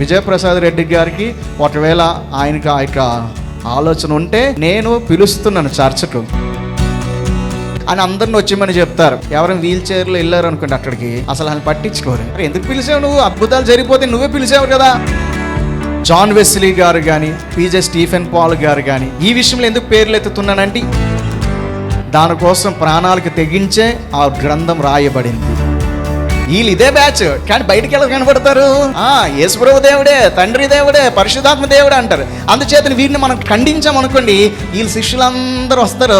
విజయప్రసాద్ రెడ్డి గారికి ఒకవేళ ఆయనకు ఆ యొక్క ఆలోచన ఉంటే నేను పిలుస్తున్నాను చర్చకు అని అందరిని వచ్చేమని చెప్తారు. ఎవరైనా వీల్ చైర్లో వెళ్ళారు అనుకోండి అక్కడికి, అసలు ఆయన పట్టించుకోరు. ఎందుకు పిలిచావు నువ్వు? అద్భుతాలు జరిగిపోతే నువ్వే పిలిచావు కదా. జాన్ వెస్లీ గారు కానీ, పీజే స్టీఫెన్ పాల్ గారు కానీ, ఈ విషయంలో ఎందుకు పేర్లు ఎత్తుతున్నానంటే దానికోసం ప్రాణాలకు తెగించే ఆ గ్రంథం రాయబడింది. వీళ్ళు ఇదే బ్యాచ్, కానీ బయటికి ఎలా కనబడతారు? యేసుప్రభు దేవుడే, తండ్రి దేవుడే, పరిశుద్ధాత్మ దేవుడే అంటారు. అందుచేత వీరిని మనం ఖండించామనుకోండి, వీళ్ళ శిష్యులందరూ వస్తారు.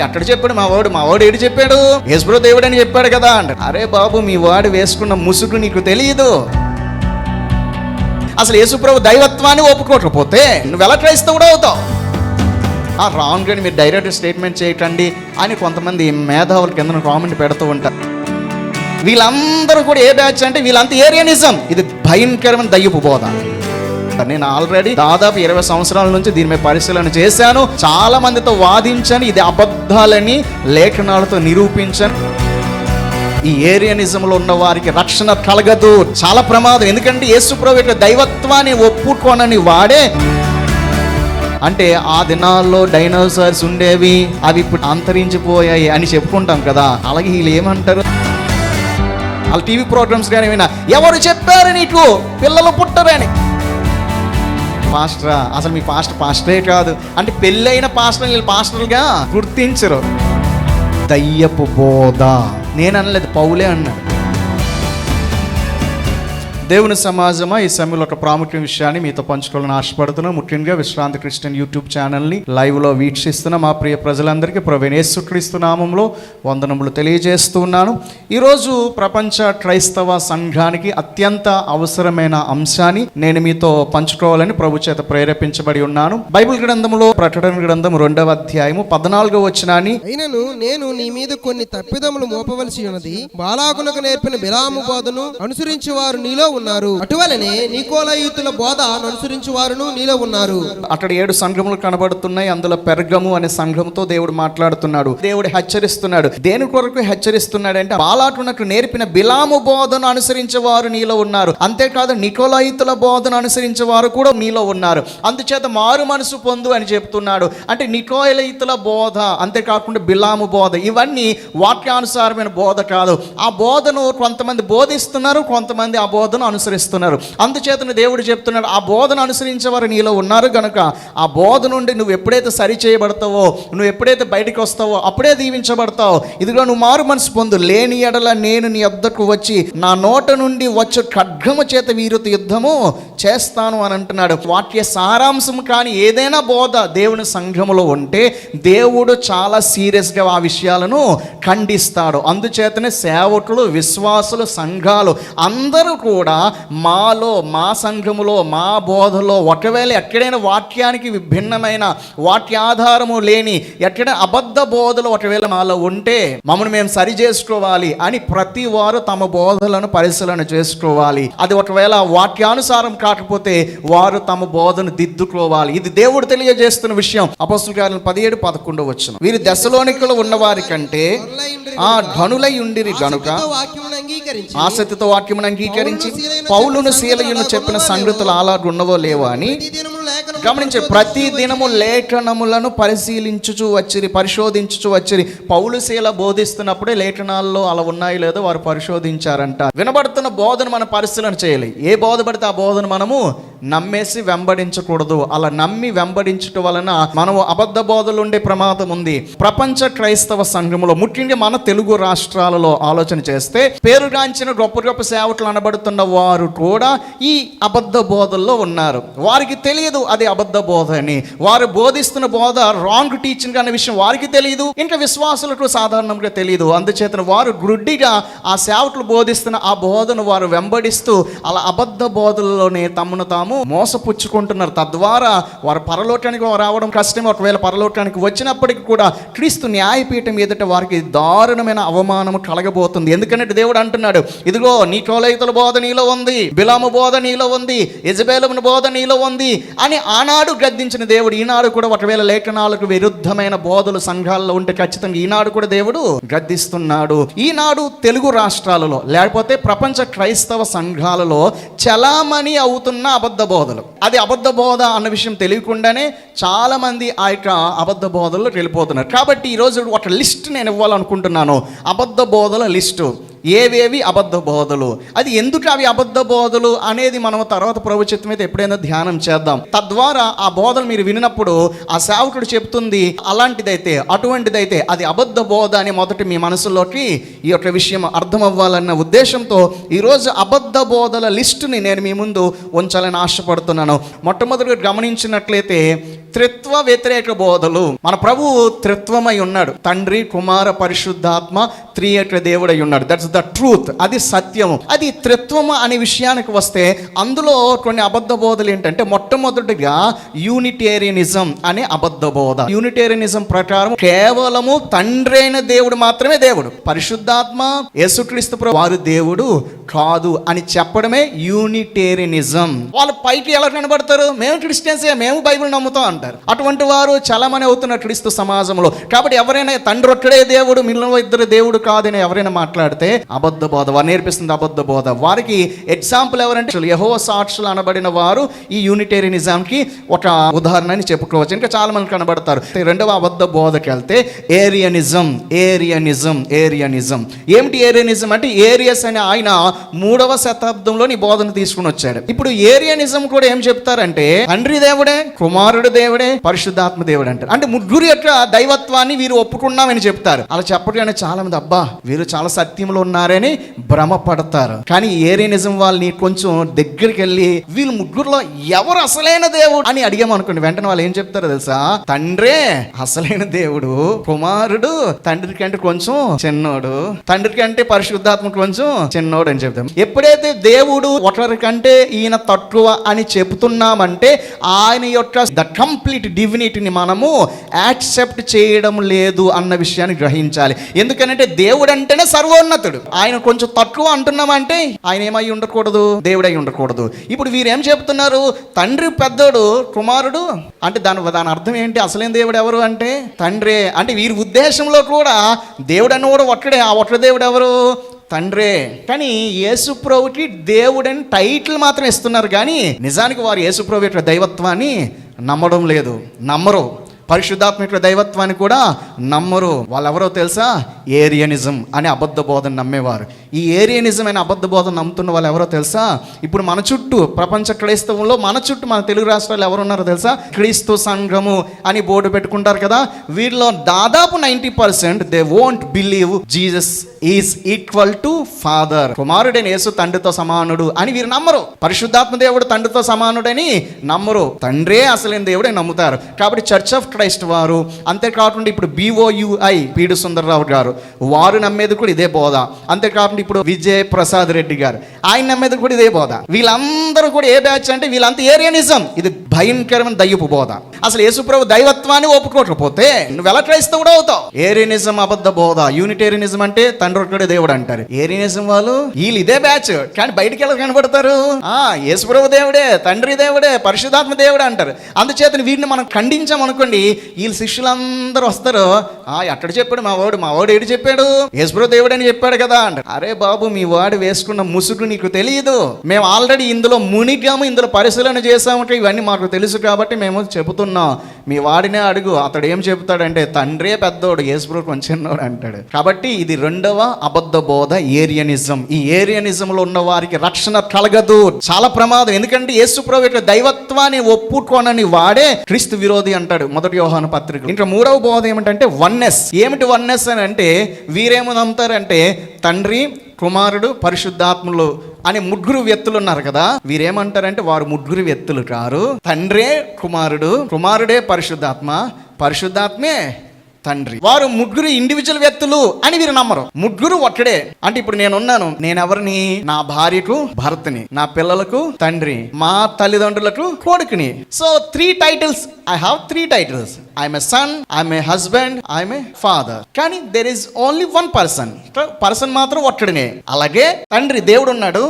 ఎక్కడ చెప్పాడు మా వాడు ఏడు చెప్పాడు? యేసుప్రభు దేవుడు అని చెప్పాడు కదా అంటారు. అరే బాబు, మీ వాడు వేసుకున్న ముసుగు నీకు తెలియదు. అసలు యేసుప్రభు దైవత్వాన్ని ఒప్పుకోకపోతే నువ్వు ఎలా క్రైస్తవుడు అవుతావు? రాంగ్ అని మీరు డైరెక్ట్ స్టేట్మెంట్ చేయకండి అని కొంతమంది మేధావుల కింద కామెంట్ పెడుతూ ఉంటారు. వీళ్ళందరూ కూడా ఏ బ్యాచ్ అంటే వీళ్ళంతా ఏరియనిజం. ఇది భయంకరమైన దయ్యపు బోధ. నేను ఆల్రెడీ దాదాపు 20 సంవత్సరాల నుంచి దీని మీద పరిశీలన చేశాను, చాలా మందితో వాదించాను, ఇది అబద్ధాలని లేఖనాలతో నిరూపించాను. ఈ ఏరియనిజంలో ఉన్న వారికి రక్షణ కలగదు, చాలా ప్రమాదం. ఎందుకంటే యేసుప్రభు యొక్క దైవత్వాన్ని ఒప్పుకోనని వాడే, అంటే ఆ దినాల్లో డైనోసార్స్ ఉండేవి, అవి ఇప్పుడు అంతరించిపోయాయి అని చెప్పుకుంటాం కదా. అలాగే వీళ్ళు ఏమంటారు? వాళ్ళ టీవీ ప్రోగ్రామ్స్ కానీ ఏమైనా, ఎవరు చెప్పారు నీకు పిల్లలు పుట్టరని? పాస్టరా? అసలు మీ పాస్టరే కాదు అంటే పెళ్ళైన పాస్టర్ వీళ్ళు పాస్టర్లుగా గుర్తించరు. దయ్యపు బోధ. నేను అనలేదు, పౌలే అన్నాడు. దేవుని సమాజమా, ఈ సమయంలో ఒక ప్రాముఖ్య విషయాన్ని మీతో పంచుకోవాలని ఆశపడుతున్నాం. ముఖ్యంగా విశ్రాంతి క్రిస్టియన్ యూట్యూబ్ ఛానల్ని లైవ్లో వీక్షిస్తున్న మా ప్రియ ప్రజలందరికీ ప్రభువైన యేసుక్రీస్తు నామములో వందనములు తెలియజేస్తున్నాను. ఈరోజు ప్రపంచ క్రైస్తవ సంఘానికి అత్యంత అవసరమైన అంశాన్ని నేను మీతో పంచుకోవాలని ప్రభు చేత ప్రేరేపించబడి ఉన్నాను. బైబిల్ గ్రంథంలో ప్రకటన గ్రంథం 2వ అధ్యాయము 14వ వచనాన్ని, అయినను నేను నీ మీద కొన్ని తప్పిదములు మోపవలసి ఉన్నది, బాలాకునకు నేర్పిన బిలాము బోధను అనుసరించి వారు నీలో ఉన్నారు, అటువలనే నికోలాయితుల బోధ అనుసరించి వారును నీలో ఉన్నారు. అక్కడ 7 సంఘములు కనబడుతున్నాయి. అందులో పెర్గము అనే సంఘంతో దేవుడు మాట్లాడుతున్నాడు. దేవుడు హెచ్చరిస్తున్నాడు. దేని కొరకు హెచ్చరిస్తున్నాడు అంటే, బాలాకునకు నేర్పిన బిలాము బోధను అనుసరించే వారు నీలో ఉన్నారు. అంతేకాదు నికోలాయితుల బోధను అనుసరించే వారు కూడా నీలో ఉన్నారు. అందుచేత మారు మనసు పొందు అని చెప్తున్నాడు. అంటే నికోలాయితుల బోధ, అంతేకాకుండా బిలాము బోధ, ఇవన్నీ వాక్యానుసారమైన బోధ కాదు. ఆ బోధను కొంతమంది బోధిస్తున్నారు, కొంతమంది ఆ బోధను అనుసరిస్తున్నారు. అందుచేత దేవుడు చెప్తున్నాడు, ఆ బోధన అనుసరించేవారు నీలో ఉన్నారు గనుక ఆ బోధ నుండి నువ్వు ఎప్పుడైతే సరి చేయబడతావో, నువ్వు ఎప్పుడైతే బయటకు వస్తావో అప్పుడే దీవించబడతావు. ఇదిగో నువ్వు మారు మనసు పొందు, లేని ఎడల నేను నీ వద్దకు వచ్చి నా నోట నుండి వచ్చు ఖడ్గము చేత వీరితో యుద్ధము చేస్తాను అని అంటున్నాడు. వాక్య సారాంశం కానీ ఏదైనా బోధ దేవుని సంఘములో ఉంటే దేవుడు చాలా సీరియస్గా ఆ విషయాలను ఖండిస్తాడు. అందుచేతనే సేవకులు, విశ్వాసులు, సంఘాలు అందరూ కూడా మాలో, మా సంఘములో, మా బోధలో ఒకవేళ ఎక్కడైనా వాక్యానికి భిన్నమైన వాక్యాధారము లేని ఎక్కడైనా అబద్ధ బోధలు ఒకవేళ మాలో ఉంటే మమ్మల్ని మేము సరి చేసుకోవాలి అని ప్రతి వారు తమ బోధలను పరిశీలన చేసుకోవాలి. అది ఒకవేళ వాక్యానుసారం కాకపోతే వారు తమ బోధను దిద్దుకోవాలి. ఇది దేవుడు తెలియజేస్తున్న విషయం. అపోస్తలుల కార్యాలు 17-11 వచనం, వీరు దెస్సలోనికలో ఉన్న వారి కంటే ఘనులై ఉండిరి గనుక ఆసక్తితో వాక్యమును అంగీకరించి పౌలును శీలయును చెప్పిన సంగతులు అలాగున్నవో లేవో అని గమనించి ప్రతి దినము లేఖనములను పరిశోధించుచు వచ్చిరి. పౌలు శీల బోధిస్తున్నప్పుడే లేఖనాల్లో అలా ఉన్నాయి లేదో వారు పరిశోధించారంట. వినబడుతున్న బోధను మనం పరిశీలన చేయాలి. ఏ బోధ పడితే ఆ బోధను మనము నమ్మేసి వెంబడించకూడదు. అలా నమ్మి వెంబడించటం వలన మనం అబద్ధ బోధలు ఉండే ప్రమాదం ఉంది. ప్రపంచ క్రైస్తవ సంఘములో ముఖ్యంగా మన తెలుగు రాష్ట్రాలలో ఆలోచన చేస్తే పేరుగాంచిన గొప్ప గొప్ప సేవకులు అనబడుతున్న వారు కూడా ఈ అబద్ధ బోధల్లో ఉన్నారు. వారికి తెలియదు అది అబద్ధ బోధ అని. వారు బోధిస్తున్న బోధ రాంగ్ టీచింగ్ అనే విషయం వారికి తెలియదు, ఇంకా విశ్వాసులకు సాధారణంగా తెలియదు. అందుచేత వారు గుడ్డిగా ఆ సేవకులు బోధిస్తున్న ఆ బోధను వారు వెంబడిస్తూ అలా అబద్ధ బోధల్లోనే తమను తాము మనము మోసపుచ్చుకుంటున్నారు. తద్వారా వారు పరలోకానికి రావడం కష్టమే. ఒకవేళ పరలోకానికి వచ్చినప్పటికీ కూడా క్రీస్తు న్యాయపీఠం ఎదుట వారికి దారుణమైన అవమానం కలగబోతుంది. ఎందుకంటే దేవుడు అంటున్నాడు, ఇదిగో నికోలయితుల బోధ నీలో ఉంది, బిలాము బోధ నీలో ఉంది, యెజబెలు బోధ నీలో ఉంది అని ఆనాడు గద్దించిన దేవుడు ఈనాడు కూడా ఒకవేళ లేఖనాలకు విరుద్ధమైన బోధలు సంఘాల్లో ఉంటే ఖచ్చితంగా ఈనాడు కూడా దేవుడు గద్దిస్తున్నాడు. ఈనాడు తెలుగు రాష్ట్రాలలో లేకపోతే ప్రపంచ క్రైస్తవ సంఘాలలో చలామణి అవుతున్న అబద్ధ బోధలు, అది అబద్ధ బోధ అన్న విషయం తెలియకుండానే చాలా మంది ఆ యొక్క అబద్ధ బోధల్లో వెళ్ళిపోతున్నారు. కాబట్టి ఈరోజు ఒక లిస్ట్ నేను ఇవ్వాలనుకుంటున్నాను, అబద్ధ బోధల లిస్టు. ఏవేవి అబద్ధ బోధలు, అది ఎందుకు అవి అబద్ధ బోధలు అనేది మనం తర్వాత ప్రభు చిత్తం మీద ఎప్పుడైనా ధ్యానం చేద్దాం. తద్వారా ఆ బోధలు మీరు విన్నప్పుడు ఆ సేవకుడు చెప్తుంది అలాంటిదైతే అటువంటిదైతే అది అబద్ధ బోధ అని మొదటి మీ మనసులోకి ఈ యొక్క విషయం అర్థం అవ్వాలన్న ఉద్దేశంతో ఈరోజు అబద్ధ బోధల లిస్టుని నేను మీ ముందు ఉంచాలని ఆశపడుతున్నాను. మొట్టమొదటిగా గమనించినట్లయితే త్రిత్వ వ్యతిరేక బోధలు. మన ప్రభువు త్రిత్వమై ఉన్నాడు, తండ్రి కుమార పరిశుద్ధాత్మ త్రియేక దేవుడై ఉన్నాడు. దట్స్ ద ట్రూత్, అది సత్యము. అది త్రిత్వము అనే విషయానికి వస్తే అందులో కొన్ని అబద్ధ బోధలు ఏంటంటే మొట్టమొదటిగా యూనిటేరియనిజం అనే అబద్ధ బోధ. యూనిటేరియనిజం ప్రకారం కేవలము తండ్రి అయిన దేవుడు మాత్రమే దేవుడు, పరిశుద్ధాత్మ యేసుక్రీస్తు ప్రభు వారు దేవుడు కాదు అని చెప్పడమే యూనిటేరియనిజం. వాళ్ళు పైకి ఎలా కనబడతారు, మేము క్రిస్టియన్సే, మేము బైబిల్ నమ్ముతాం అంటారు. అటువంటి వారు చలమని అవుతున్న క్రీస్తు సమాజంలో. కాబట్టి ఎవరైనా తండ్రి ఒక్కడే దేవుడు మిగిలిన ఇద్దరు దేవుడు కాదని ఎవరైనా మాట్లాడితే అబద్ధ బోధ, వారు నేర్పిస్తుంది అబద్ధ బోధ. వారికి ఎగ్జాంపుల్ ఎవరంటే యెహోవా సాక్షులు అనబడిన వారు ఈ యూనిటేరియనిజంకి ఒక ఉదాహరణ అని చెప్పుకోవచ్చు. ఇంకా చాలా మంది కనబడతారు. రెండవ అబద్ధ బోధకి వెళ్తే ఏరియనిజం. ఏమిటి ఏరియనిజం అంటే, ఏరియస్ అని ఆయన 3వ శతాబ్దంలో ఈ బోధన తీసుకుని వచ్చాడు. ఇప్పుడు ఏరియనిజం కూడా ఏం చెప్తారంటే తండ్రి దేవుడే, కుమారుడు దేవుడే, పరిశుద్ధాత్మ దేవుడు అంటారు. అంటే ముగ్గురు యొక్క దైవత్వాన్ని వీరు ఒప్పుకున్నామని చెప్తారు. అలా చెప్పగానే చాలా మంది అబ్బా వీరు చాలా సత్యంలో ఉన్నారని భ్రమపడతారు. కానీ ఏరియనిజం వాళ్ళని కొంచెం దగ్గరికి వెళ్ళి వీళ్ళు ముగ్గురులో ఎవరు అసలైన దేవుడు అని అడిగామనుకోండి, వెంటనే వాళ్ళు ఏం చెప్తారో తెలుసా, తండ్రే అసలైన దేవుడు, కుమారుడు తండ్రి కంటే కొంచెం చిన్నోడు, తండ్రి కంటే పరిశుద్ధాత్మ కొంచెం చిన్నోడు అని చెప్తాం. ఎప్పుడైతే దేవుడు ఒకరి కంటే ఈయన తక్కువ అని చెప్తున్నామంటే ఆయన యొక్క ద కంప్లీట్ డివినిటీని మనము యాక్సెప్ట్ చేయడం లేదు అన్న విషయాన్ని గ్రహించాలి. ఎందుకంటే దేవుడు అంటేనే సర్వోన్నతుడు, ఆయన కొంచెం తక్కువ అంటున్నామంటే ఆయన ఏమై ఉండకూడదు, దేవుడై ఉండకూడదు. ఇప్పుడు వీరేం చెప్తున్నారు, తండ్రి పెద్దోడు, కుమారుడు అంటే దాని అర్థం ఏంటి, అసలైన దేవుడు ఎవరు అంటే తండ్రే. అంటే వీరి ఉద్దేశంలో కూడా దేవుడు అన్నవాడు ఒక్కడే, ఆ ఒక్క దేవుడు ఎవరు, తండ్రే. కానీ యేసుప్రభుకి దేవుడని టైటిల్ మాత్రం ఇస్తున్నారు, కానీ నిజానికి వారు యేసుప్రభు యొక్క దైవత్వాన్ని నమ్మడం లేదు, నమ్మరు. పరిశుద్ధాత్మ యొక్క దైవత్వాన్ని కూడా నమ్మరు. వాళ్ళెవరో తెలుసా, ఏరియనిజం అనే అబద్ధ బోధన నమ్మేవారు. ఈ ఏరియనిజం అనే అబద్ధ బోధన నమ్ముతున్న వాళ్ళు ఎవరో తెలుసా, ఇప్పుడు మన చుట్టూ ప్రపంచ క్రైస్తవంలో మన చుట్టూ మన తెలుగు రాష్ట్రాలు ఎవరున్నారో తెలుసా, క్రీస్తు సంఘము అని బోర్డు పెట్టుకుంటారు కదా, వీరిలో దాదాపు 90% they won't believe Jesus is equal to father. కుమారుడైన యేసు తండ్రితో సమానుడు అని వీరు నమ్మరు. పరిశుద్ధాత్మ దేవుడు తండ్రితో సమానుడని నమ్మరు. తండ్రే అసలైన దేవుడే నమ్ముతారు. కాబట్టి చర్చ్ ఆఫ్ క్రైస్ట్ వారు, అంతేకాకుండా ఇప్పుడు BOUI పీడి సుందరరావు గారు వారు నమ్మేది కూడా ఇదే బోధ. అంతేకాకుండా ఇప్పుడు విజయ్ ప్రసాద్ రెడ్డి గారు ఆయన నమ్మేది కూడా ఇదే బోధ. వీళ్ళందరూ కూడా ఏ బ్యాచ్ అంటే వీళ్ళంతా ఏరియనిజం. ఇది భయంకరమైన దయ్యపు బోధ. అసలు యేసుప్రభు దైవత్వాన్ని ఒప్పుకోకపోతే నువ్వు ఎలా క్రైస్తవుడు అవుతావు? ఏరియనిజం అబద్ధ బోధ. యూనిటేరియనిజం అంటే తండ్రి ఒక్కడే దేవుడు అంటారు. ఏరియనిజం వాళ్ళు వీళ్ళు ఇదే బ్యాచ్, కానీ బయటికి ఎలా కనబడతారు, యేసుప్రభు దేవుడే, తండ్రి దేవుడే, పరిశుద్ధాత్మ దేవుడే అంటారు. అందుచేత వీటిని మనం ఖండించామనుకోండి, వీళ్ళ శిష్యులందరూ వస్తారు, ఎక్కడ చెప్పాడు మా వాడు ఏడు చెప్పాడు, యేసుప్రభు దేవుడు అని చెప్పాడు కదా అంటారు. అరే బాబు, మీ వాడు వేసుకున్న ముసుగు నీకు తెలియదు. మేము ఆల్రెడీ ఇందులో మునిగాము, ఇందులో పరిశీలన చేసామంటే ఇవన్నీ మాకు తెలుసు కాబట్టి మేము చెబుతున్నాం. మీ వాడినే అడుగు, అతడు ఏం చెబుతాడంటే తండ్రే పెద్దోడు, యేసుప్రభు కొంచెం చిన్నోడు అంటాడు. కాబట్టి ఇది రెండవ అబద్ధ బోధ, ఏరియనిజం. ఈ ఏరియనిజంలో ఉన్న వారికి రక్షణ కలగదు, చాలా ప్రమాదం. ఎందుకంటే యేసుప్రభు యొక్క దైవత్వాన్ని ఒప్పుకోనని వాడే క్రీస్తు విరోధి అంటాడు 1 యోహాను పత్రిక. ఇంకా 3వ బోధ ఏమిటంటే వన్నెస్. ఏమిటి వన్నెస్ అని అంటే, వీరేమో నమ్ముతారంటే తండ్రి, కుమారుడు, పరిశుద్ధాత్ములు అని ముగ్గురు వ్యక్తులు ఉన్నారు కదా, వీరేమంటారంటే వారు ముగ్గురు వ్యక్తులు కారు. తండ్రే కుమారుడు, కుమారుడే పరిశుద్ధాత్మ, పరిశుద్ధాత్మే తండ్రి. వారు ముగ్గురు ఇండివిజువల్ వ్యక్తులు అని వీరు నమ్మరు. ముగ్గురు ఒక్కడే. అంటే ఇప్పుడు నేనున్నాను, నేనెవరిని? నా భార్యకు భర్తని, నా పిల్లలకు తండ్రి, మా తల్లిదండ్రులకు కొడుకుని. So 3 titles. I have 3 titles. I'm a son, I'm a husband, I'm a father. కానీ there is only 1 person. Person మాత్రం ఒక్కడినే. అలాగే తండ్రి దేవుడు ఉన్నాడు,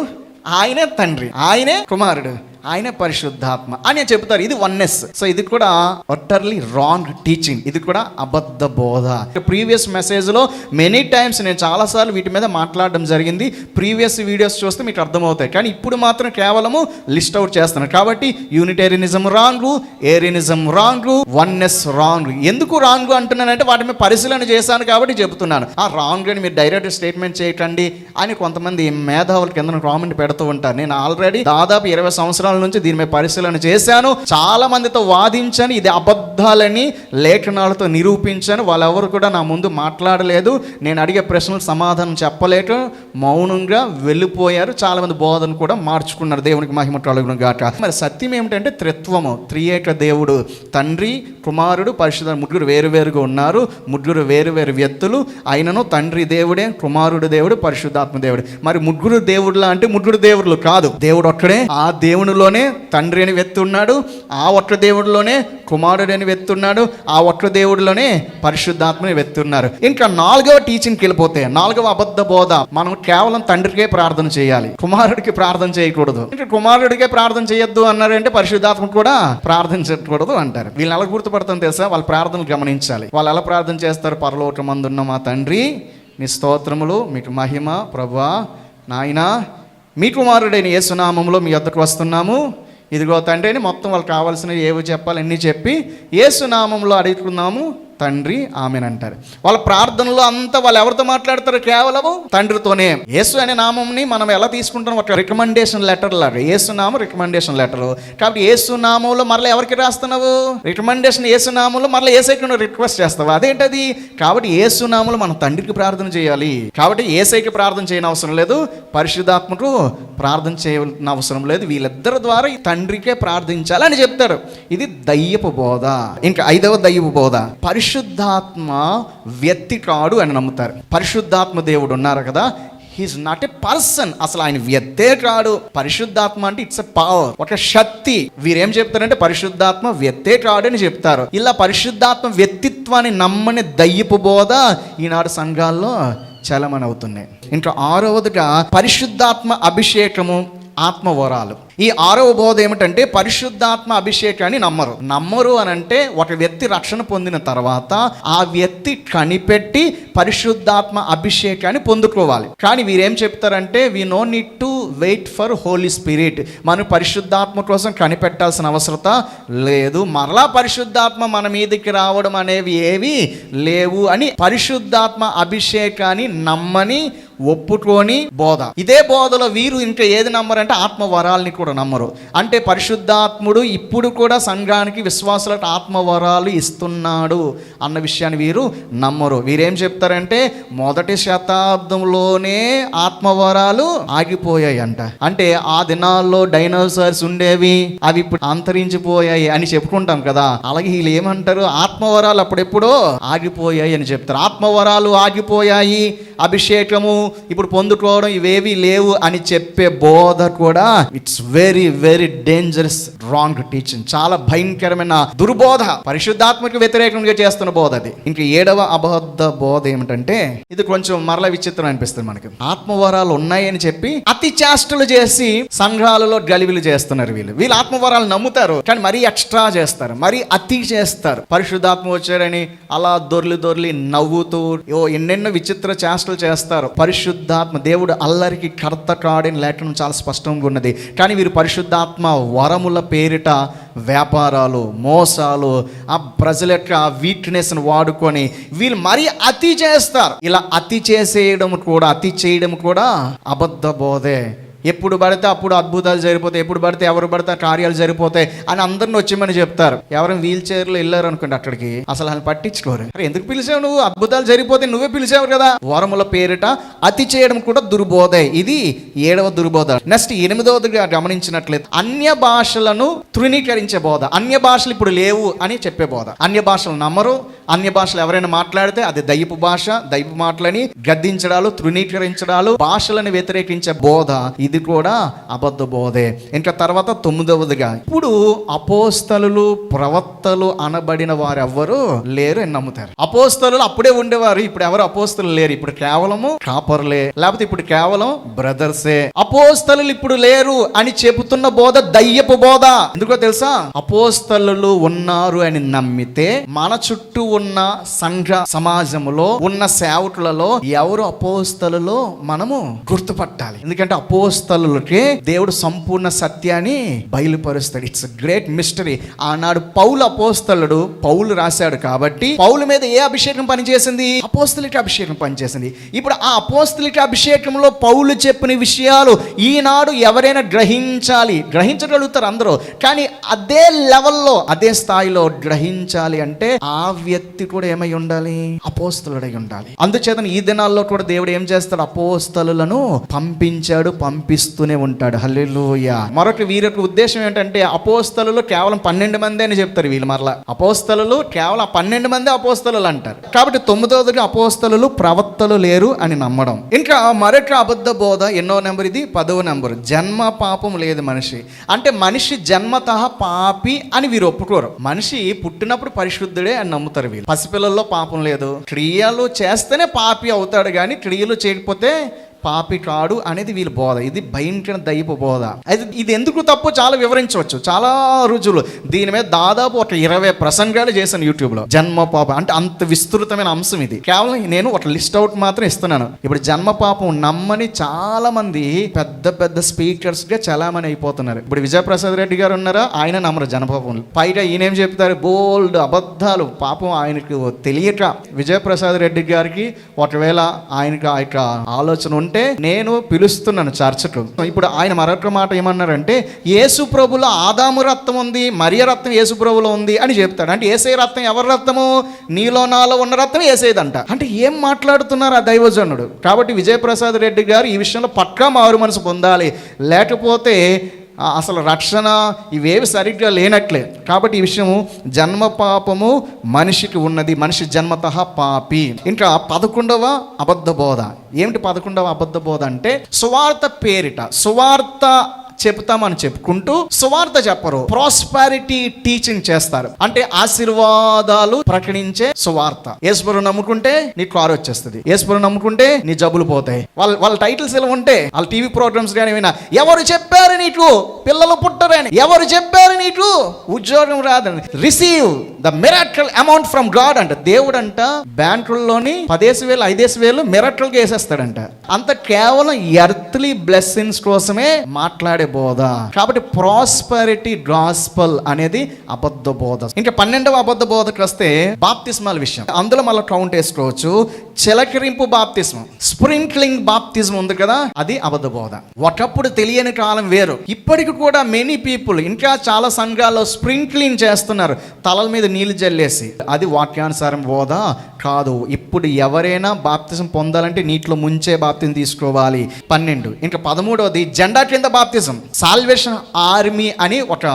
ఆయనే తండ్రి, ఆయనే కుమారుడు, ఆయన పరిశుద్ధాత్మ అని చెప్తారు. ఇది వన్నెస్. సో ఇది కూడా అటర్లీ రాంగ్ టీచింగ్. ఇది కూడా అబద్ధ బోధ. ప్రీవియస్ మెసేజ్ లో మెనీ టైమ్స్ నేను చాలాసార్లు వీటి మీద మాట్లాడడం జరిగింది. ప్రీవియస్ వీడియోస్ చూస్తే మీకు అర్థమవుతాయి. కానీ ఇప్పుడు మాత్రం కేవలము లిస్ట్ అవుట్ చేస్తున్నాను. కాబట్టి Unitarianism wrong, Arianism wrong, oneness wrong. ఎందుకు రాంగ్ అంటున్నానంటే వాటి మీద పరిశీలన చేశాను కాబట్టి చెబుతున్నాను. ఆ రాంగ్ అని మీరు డైరెక్ట్ స్టేట్మెంట్ చేయకండి అని కొంతమంది మేధావుల కింద కామెంట్ పెడుతూ ఉంటారు. నేను ఆల్రెడీ దాదాపు 20 సంవత్సరాల నుంచి దీని మీద పరిశీలన చేశాను. చాలా మందితో వాదించాను. ఇది అబద్ధాలని లేఖనాలతో నిరూపించాను. వాళ్ళెవరు కూడా నా ముందు మాట్లాడలేదు. నేను అడిగే ప్రశ్నలకు సమాధానం చెప్పలేక మౌనంగా వెళ్ళిపోయారు. చాలా మంది బోధన కూడా మార్చుకున్నారు. దేవునికి మహిమ కలుగును గాక. మరి సత్యం ఏమిటంటే త్రిత్వము, త్రియేక దేవుడు, తండ్రి, కుమారుడు, పరిశుద్ధ, ముగ్గురు వేరువేరుగా ఉన్నారు. ముగ్గురు వేరువేరు వ్యక్తులు. అయినను తండ్రి దేవుడే, కుమారుడు దేవుడు, పరిశుద్ధాత్మ దేవుడు. మరి ముగ్గురు దేవుడులా అంటే ముగ్గురు దేవుళ్ళు కాదు. దేవుడు ఒక్కడే. ఆ దేవునిలోనే తండ్రి అని వ్యక్తి ఉన్నాడు. ఆ ఒక్క దేవుడిలోనే కుమారుడు అని వ్యక్తి ఉన్నాడు. ఆ ఒక్క దేవుడిలోనే పరిశుద్ధాత్మని వ్యక్తి ఉన్నారు. ఇంకా 4వ టీచింగ్కి వెళ్ళిపోతే, 4వ అబద్ధ బోధ, మనం కేవలం తండ్రికే ప్రార్థన చేయాలి, కుమారుడికి ప్రార్థన చేయకూడదు. ఇంకా కుమారుడికే ప్రార్థన చేయొద్దు అన్నారంటే పరిశుద్ధాత్మ కూడా ప్రార్థించకూడదు అంటారు. వీళ్ళని ఎలా గుర్తుపడతాం తెలుసా? వాళ్ళ ప్రార్థనలు గమనించాలి. వాళ్ళు ఎలా ప్రార్థన చేస్తారు? పరలోకమందున్న మా తండ్రి, నీ స్తోత్రములు, మీకు మహిమ ప్రభువా, నాయనా, మీ కుమారుడైన యేసునామంలో మీ వద్దకు వస్తున్నాము. ఇదిగో తండ్రి అని మొత్తం వాళ్ళకి కావాల్సినవి ఏవో చెప్పాలి అన్నీ చెప్పి యేసునామంలో అడుగుతున్నాము తండ్రి ఆమెన్ అంటారు. వాళ్ళ ప్రార్థనలో అంతా వాళ్ళు ఎవరితో మాట్లాడతారు? కేవలము తండ్రితోనే. యేసు అనే నామంని మనం ఎలా తీసుకుంటాం? ఒక రికమెండేషన్ లెటర్ లాగా. యేసునామం రికమెండేషన్ లెటర్. కాబట్టి యేసునామంలో మరలా ఎవరికి రాస్తున్నావు? రికమెండేషన్. యేసునామంలో మరలా యేసైకి నువ్వు రిక్వెస్ట్ చేస్తావు. అదేంటది? కాబట్టి యేసునామంలో మనం తండ్రికి ప్రార్థన చేయాలి. కాబట్టి యేసైకి ప్రార్థన చేయని అవసరం లేదు, పరిశుద్ధాత్మకు ప్రార్థన చేయని అవసరం లేదు. వీళ్ళిద్దరి ద్వారా ఈ తండ్రికే ప్రార్థించాలని చెప్తారు. ఇది దయ్యపు బోధ. ఇంకా 5వ దయ్యపు బోధ, పరిశుద్ధాత్మ వ్యక్తి కాడు అని నమ్ముతారు. పరిశుద్ధాత్మ దేవుడు ఉన్నారు కదా, హీఈస్ నాట్ ఎ పర్సన్. అసలు ఆయన వ్యక్తే కాడు. పరిశుద్ధాత్మ అంటే ఇట్స్ ఎ పవర్, ఒక శక్తి. వీరేం చెప్తారంటే పరిశుద్ధాత్మ వ్యక్తే కాడు అని చెప్తారు. ఇలా పరిశుద్ధాత్మ వ్యక్తిత్వాన్ని నమ్మని దయ్యపు బోధ ఈనాడు సంఘాల్లో చలమని అవుతున్నాయి. ఇంకా 6వదిగా పరిశుద్ధాత్మ అభిషేకము, ఆత్మవరాలు. ఈ 6వ బోధ ఏమిటంటే పరిశుద్ధాత్మ అభిషేకాన్ని నమ్మరు అని అంటే ఒక వ్యక్తి రక్షణ పొందిన తర్వాత ఆ వ్యక్తి కనిపెట్టి పరిశుద్ధాత్మ అభిషేకాన్ని పొందుకోవాలి. కానీ వీరేం చెప్తారంటే we no need to wait for Holy Spirit. మనం పరిశుద్ధాత్మ కోసం కనిపెట్టాల్సిన అవసరత లేదు. మరలా పరిశుద్ధాత్మ మన మీదకి రావడం అనేవి ఏవి లేవు అని పరిశుద్ధాత్మ అభిషేకాన్ని నమ్మని ఒప్పుకొని బోధ. ఇదే బోధలో వీరు ఇంకా ఏది నమ్మరంటే ఆత్మవరాల్ని కూడా నమ్మరు. అంటే పరిశుద్ధాత్ముడు ఇప్పుడు కూడా సంఘానికి, విశ్వాసులకు ఆత్మవరాలు ఇస్తున్నాడు అన్న విషయాన్ని వీరు నమ్మరు. వీరేం చెప్తారంటే మొదటి శతాబ్దంలోనే ఆత్మవరాలు ఆగిపోయాయి అంట. అంటే ఆ దినాల్లో డైనోసార్స్ ఉండేవి, అవి ఇప్పుడు అంతరించిపోయాయి అని చెప్పుకుంటాం కదా. అలాగే వీళ్ళు ఏమంటారు? ఆత్మవరాలు అప్పుడెప్పుడో ఆగిపోయాయి అని చెప్తారు. ఆత్మవరాలు ఆగిపోయాయి, అభిషేకము ఇప్పుడు పొందుకోవడం ఇవేవి లేవు అని చెప్పే బోధ కూడా it's very very dangerous wrong teaching. చాలా భయంకరమైన దుర్బోధ, పరిశుద్ధాత్మకు వ్యతిరేకంగా చేస్తున్న బోధ అది. ఇంకా 7వ అబద్ధ బోధ ఏమిటంటే, ఇది కొంచెం మరల విచిత్రం అనిపిస్తుంది మనకి. ఆత్మవరాలు ఉన్నాయని చెప్పి అతి చేష్టలు చేసి సంఘాలలో గలిబిలు చేస్తున్నారు. వీళ్ళు ఆత్మవరాలు నమ్ముతారు, కానీ మరీ ఎక్స్ట్రా చేస్తారు, మరీ అతి చేస్తారు. పరిశుద్ధాత్మ వచ్చారని అలా దొర్లి నవ్వుతూ ఎన్నెన్నో విచిత్ర చేష్టలు చేస్తారు. పరిశుద్ధాత్మ దేవుడు అల్లరికి కర్త కాడని లేఖనం చాలా స్పష్టంగా ఉన్నది. కానీ వీరు పరిశుద్ధాత్మ వరముల పేరిట వ్యాపారాలు, మోసాలు, ఆ ప్రజల యొక్క వీక్నెస్ని వాడుకొని వీళ్ళు మరీ అతి చేస్తారు. ఇలా అతి చేయడం కూడా అబద్ధ బోధే. ఎప్పుడు పడితే అప్పుడు అద్భుతాలు జరిగిపోతాయి, ఎప్పుడు పడితే ఎవరు పడితే కార్యాలు జరిగిపోతాయి అని అందరిని వచ్చేమని చెప్తారు. ఎవరైనా వీల్ చైర్లో వెళ్ళారు అనుకోండి అక్కడికి, అసలు వాళ్ళు పట్టించుకోరు. ఎందుకు పిలిచావు నువ్వు? అద్భుతాలు జరిగిపోతే నువ్వే పిలిచావు కదా. వరముల పేరిట అతి చేయడం కూడా దుర్బోధే. ఇది 7వ దుర్బోధ. నెక్స్ట్ 8వదిగా గమనించినట్లయితే అన్య భాషలను తృణీకరించే బోధ. అన్య భాషలు ఇప్పుడు లేవు అని చెప్పే బోధ. అన్య భాషలు నమ్మరు, అన్య భాషలు ఎవరైనా మాట్లాడితే అది దయ్యపు భాష, దయ్యపు మాటలని గద్దించడాలు, తృణీకరించడాలు, భాషలను వ్యతిరేకించే బోధ, ఇది కూడా అబద్ధ బోధే. ఇంకా తర్వాత 9వదిగా, ఇప్పుడు అపోస్తలులు ప్రవక్తలు అనబడిన వారు ఎవ్వరు లేరు అని నమ్ముతారు. అపోస్తలులు అప్పుడే ఉండేవారు, ఇప్పుడు ఎవరు అపోస్తలు లేరు. ఇప్పుడు కేవలము కాపర్లే, లేకపోతే ఇప్పుడు కేవలం బ్రదర్సే. అపోస్తలులు ఇప్పుడు లేరు అని చెబుతున్న బోధ దయ్యపు బోధ. ఎందుకో తెలుసా? అపోస్తలులు ఉన్నారు అని నమ్మితే మన చుట్టూ ఉన్న సంఘ సమాజంలో ఉన్న సేవకులలో ఎవరు అపోస్తలులో మనము గుర్తుపట్టాలి. ఎందుకంటే అపోస్తలులకే దేవుడు సంపూర్ణ సత్యాన్ని బయలుపరుస్తాడు. It's great mystery. ఆనాడు పౌలు అపోస్తలుడు, పౌలు రాశాడు కాబట్టి పౌలు మీద ఏ అభిషేకం పనిచేసింది? అపోస్తలిక అభిషేకం పనిచేసింది. ఇప్పుడు ఆ అపోస్తలిక అభిషేకంలో పౌలు చెప్పిన విషయాలు ఈనాడు ఎవరైనా గ్రహించగలుగుతారు అందరూ, కానీ అదే లెవెల్లో, అదే స్థాయిలో గ్రహించాలి అంటే ఆ వ్యక్తి కూడా ఏమై ఉండాలి? అపోస్తలుడై ఉండాలి. అందుచేత ఈ దినాల్లో కూడా దేవుడు ఏం చేస్తాడు? అపోస్తలులను పంపించాడు, పంపిస్తూనే ఉంటాడు. హల్లెలూయా. మరొక వీరికి ఉద్దేశం ఏంటంటే అపోస్తలులు కేవలం 12 మంది అని చెప్తారు వీళ్ళు. మరలా అపోస్తలులు కేవలం 12 మంది అపోస్తలులు అంటారు. కాబట్టి 9వదిగా అపోస్తలులు ప్రవక్తలు లేరు అని నమ్మడం. ఇంకా మరొక అబద్ధ బోధ, ఎన్నో నెంబర్ ఇది? 10వ నెంబర్. జన్మ పాపం లేదు మనిషి అంటే, మనిషి జన్మతః పాపి అని వీరు ఒప్పుకోరు. మనిషి పుట్టినప్పుడు పరిశుద్ధుడే అని నమ్ముతారు వీళ్ళు. పసిపిల్లల్లో పాపం లేదు, క్రియలు చేస్తేనే పాపి అవుతాడు, కానీ క్రియలు చేయకపోతే పాపి కాడు అనేది వీళ్ళ బోధ. ఇది భయంకర దైవ బోధ. అయితే ఇది ఎందుకు తప్పు చాలా వివరించవచ్చు, చాలా రుజువులు. దీని మీద దాదాపు ఒక 20 ప్రసంగాలు చేశాను యూట్యూబ్లో. జన్మ పాపం అంటే అంత విస్తృతమైన అంశం ఇది. కేవలం నేను ఒక లిస్ట్ అవుట్ మాత్రం ఇస్తున్నాను. ఇప్పుడు జన్మ పాపం నమ్మని చాలా మంది పెద్ద పెద్ద స్పీకర్స్ గా చలామణి అయిపోతున్నారు. ఇప్పుడు విజయప్రసాద్ రెడ్డి గారు ఉన్నారా, ఆయన నమ్మరు జనపాపం. పైగా ఈయనేం చెప్తారు? బోల్డ్ అబద్ధాలు. పాపం ఆయనకు తెలియక, విజయప్రసాద్ రెడ్డి గారికి ఒకవేళ ఆయనకు ఆ యొక్క ఆలోచన ఉంటే నేను పిలుస్తున్నాను చర్చకు. ఇప్పుడు ఆయన మరొక మాట ఏమన్నారంటే, యేసు ప్రభులో ఆదాము రక్తం ఉంది, మరియ రక్తం యేసు ప్రభులో ఉంది అని చెప్తాడు. అంటే యేసయ్య రక్తం ఎవరి రక్తము? నీలో నాలో ఉన్న రక్తం యేసయ్యదంట. అంటే ఏం మాట్లాడుతున్నారు ఆ దైవజనుడు? కాబట్టి విజయప్రసాద్ రెడ్డి గారు ఈ విషయంలో పక్కా మారు మనసు పొందాలి, లేకపోతే అసలు రక్షణ ఇవేవి సరిగ్గా లేనట్లే. కాబట్టి ఈ విషయము జన్మ పాపము మనిషికి ఉన్నది, మనిషి జన్మతః పాపి. ఇంకా 11వ అబద్ధ బోధ. ఏమిటి 11వ అబద్ధ బోధ అంటే, సువార్త పేరిట సువార్త చెప్తామని చెప్పుకుంటూ సువార్త చెప్పరు, ప్రాస్పారిటీ టీచింగ్ చేస్తారు. అంటే ఆశీర్వాదాలు ప్రకటించే సువార్త. యేసుప్రభుని నమ్ముకుంటే నీ కారు వచ్చేస్తుంది, యేసుప్రభుని నమ్ముకుంటే నీ జబ్బులు పోతాయి. వాళ్ళ టైటిల్స్ ఇలా ఉంటే, వాళ్ళ టీవీ ప్రోగ్రామ్స్ కానీ వినా, ఎవరు చెప్పారు నీకు పిల్లలు పుట్టరని, ఎవరు చెప్పారు నీకు ఉద్యోగం రాదని, receive the miracle amount from God అంట. దేవుడు అంట బ్యాంకుల్లోని 10,000 5,000 మిరాకిల్ గా వేసేస్తాడంట. అంత కేవలం ఎర్త్లీ బ్లెస్సింగ్స్ కోసమే మాట్లాడే బోధ. కాబట్టి ప్రాస్పరిటీ గాస్పల్ అనేది అబద్ధ బోధ. ఇంకా 12వ అబద్ధ బోధకు వస్తే బాప్తిస్మాల విషయం. అందులో మళ్ళీ కౌంట్ వేసుకోవచ్చు. చిలకరింపు బాప్తిస్మం, స్ప్రింక్లింగ్ బాప్తిజం ఉంది కదా, అది అబద్ధ బోధ. ఒకప్పుడు తెలియని కాలం వేరు. ఇప్పటికి కూడా మెనీ పీపుల్ ఇంకా చాలా సంఘాల్లో స్ప్రింక్లింగ్ చేస్తున్నారు, తలల మీద నీళ్లు జల్లేసి. అది వాక్యానుసారం బోధ కాదు. ఇప్పుడు ఎవరైనా బాప్తిజం పొందాలంటే నీటిలో ముంచే బాప్తిజం తీసుకోవాలి. 12. ఇంకా 13వది జెండా కింద బాప్తిజం. సాల్వేషన్ ఆర్మీ అని ఒక